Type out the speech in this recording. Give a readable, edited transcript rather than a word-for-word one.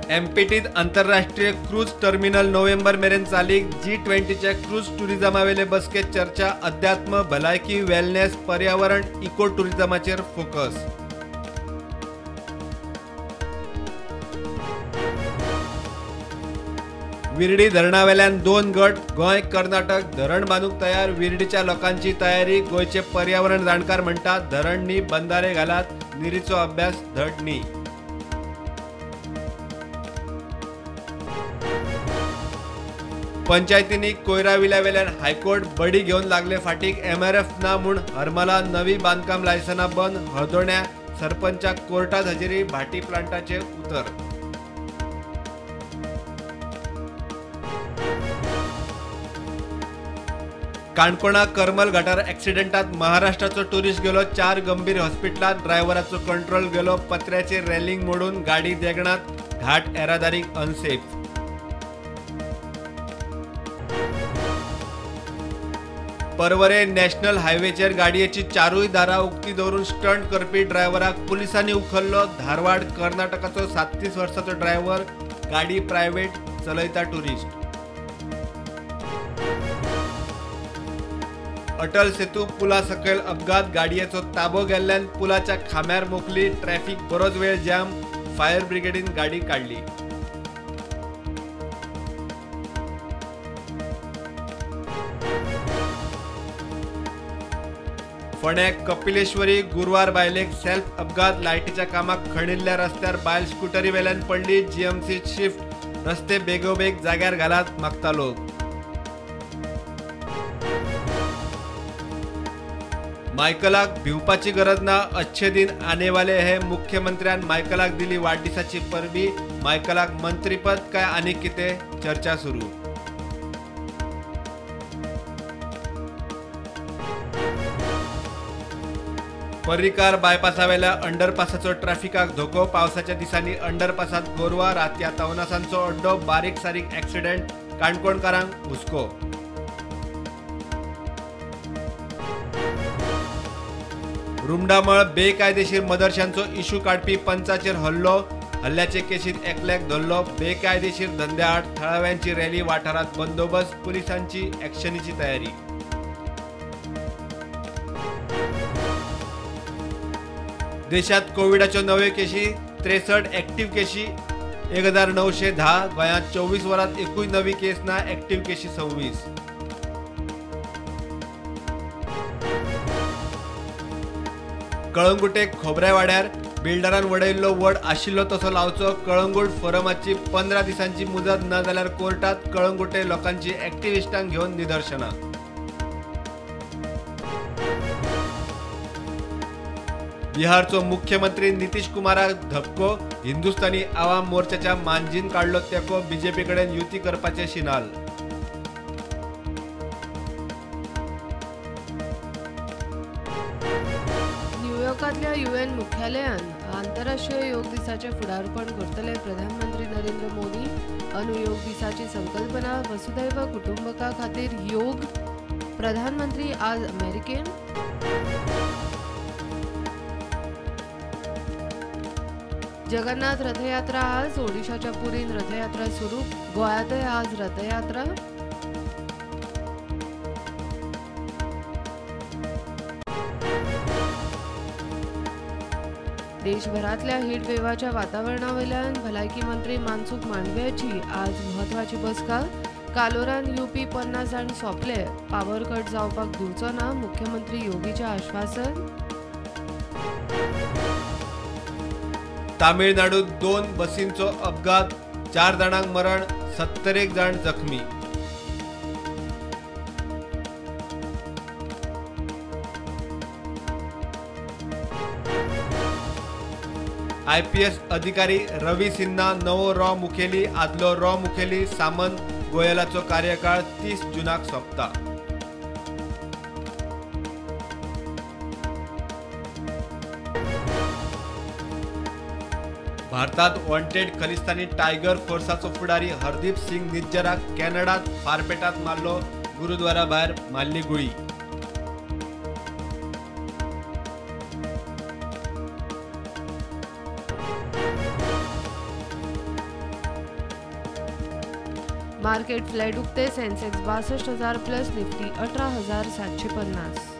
एमपीटीत आंतरराष्ट्रीय cruise terminal November मेरेन चालीक G20च्या क्रूज टुरिझमावेले बसकेत चर्चा अध्यात्म भलायकी वेलनेस पर्यावरण इको टुरिझमाचेर फोकस। विर्डी धरणावेल्यान 2 गट गोंय कर्नाटक धरण बांदूक तयार। विर्डीच्या लोकांची तयारी। गोयचे पर्यावरण जाणकार म्हणतात धरण न्ही बंधारे घालात निरीचो अभ्यास धड न्ही। पंचायतींनी कोयरा विल्यावेल्यान हायकोर्ट बडी घेवन लागले फाटीक। MRF ना म्हूण हरमला नवी बांदकाम लायसनां बंद। हळदोण्या सरपंचाक कोर्टात हजेरी भाटी प्लांटाचे उतर। काणकोणा करमल घाटार ॲक्सिडेंटात महाराष्ट्राचो टुरिस्ट गेलो। 4 गंभीर हॉस्पिटलात। ड्रायव्हराचो कंट्रोल गेलो। पत्र्याचे रेलिंग मोडून गाडी देगणात। घाट येरादारीक अनसेफ। परवरे नॅशनल हायवेचेर गाडयेची 4 दारां उक्ती दवरून स्टंट करपी ड्रायव्हराक पुलिसांनी उखल्लो। धारवाड कर्नाटकाचो 37 वर्साचो ड्रायव्हर गाडी प्रायव्हेट चलयता टुरिस्ट। अटल सेतू पुला सकयल अपघात। गाडयेचो ताबो गेल्ल्यान पुलाच्या खांब्यार मोखली। ट्रॅफिक बरोच वेळ जाम। फायर ब्रिगेडीन गाडी काढली। फोंड्याक कपिलेश्वरी गुरुवार बायलेक सेल्फ अपघात। लायटीच्या कामाक खणिल्ल्या रस्त्यार बायल स्कूटरी वेल्यान पडली। GMC शिफ्ट रस्ते बेगोबेग जाग्यार घालात मागता लोक। मायकलाक भिवपाची गरज ना। अच्छे दिन आने वाले है। मुख्यमंत्र्यान मायकलाक दिली वाडदिसाची परबी। मायकलाक मंत्रीपद काय आनी किते चर्चा सुरू। पर्रीकार बायपासावेल्या अंडरपासाचो ट्रॅफिकाक धोको। पावसाच्या दिसांनी अंडरपासात गोरवां। रातया तवनासांचो अड्डो। बारीक सारीक ॲक्सिडेंट। काणकोणकारांक हुस्को। रुमडामळ बेकायदेशीर मदरशांचो इशू काडपी पंचाचेर हल्लो। हल्ल्याचे केशीत एकल्याक धरलो। बेकायदेशीर धंद्याआड थळाव्यांची रॅली। वाठारात बंदोबस्त। पुलिसांची ॲक्शनीची तयारी। देशात कोविडाच्यो नव्यो केशी 63 ॲक्टिव्ह केशी 1910। गोंयांत 24 वरांत एकूय नवी केस ना। ॲक्टिव्ह केशी 26। कळंगुटे खोबऱ्या वाड्यार बिल्डरान वडयल्लो वड आशिल्लो तसो लावचो। कळंगूट फोरमाची 15 दिसांची मुजत न जाल्यार कोर्टात। कळंगुटे लोकांची ॲक्टिव्हिस्टांक घेवन निदर्शनां। बिहारचो मुख्यमंत्री नितीश कुमाराक धपको। हिंदुस्थानी आवाम मोर्चाच्या मांजीन काडलो तेको। बीजेपी कडेन युती करपाचे शिनाल। न्यूयॉर्कातल्या UN मुख्यालयान आंतरराष्ट्रीय योग दिसाचे फुडारपण करतले प्रधानमंत्री नरेंद्र मोदी। योग दिसाची संकल्पना वसुधैव कुटुंबका खातीर योग। प्रधानमंत्री आज अमेरिकेन। जगन्नाथ रथयात्रा आज। ओडिशाच्या पुरीन रथयात्रा सुरू। गोंयातय आज रथयात्रा। देशभरातल्या हीट वेव्हाच्या वातावरणावेल्यान भलायकी मंत्री मनसुख मांडव्याची आज महत्वाची बसका। कालोरान UP 50 जाण सोंपले। पावर कट जावपाक दिवचो ना। मुख्यमंत्री योगीचे आश्वासन। तामिळनाडूत 2 बसींचो अपघात। 4 जाणांक मरण। 71 जाण जखमी। IPS अधिकारी रवी सिन्हा नवो रॉ मुखेली। आदलो रॉ मुखेली सामंत गोयलाचो कार्यकाळ 30 जूनाक सोंपता। भारतात वॉन्टेड खलिस्तानी टायगर फोर्साचो फुडारी हरदीप सिंग निज्जराक कॅनडात फारपेटात मारलो। गुरुद्वारा भायर मारली गुळी। मार्केट फ्लॅट उगते सेन्सेक्स 62,000 प्लस, निफ्टी 18,750.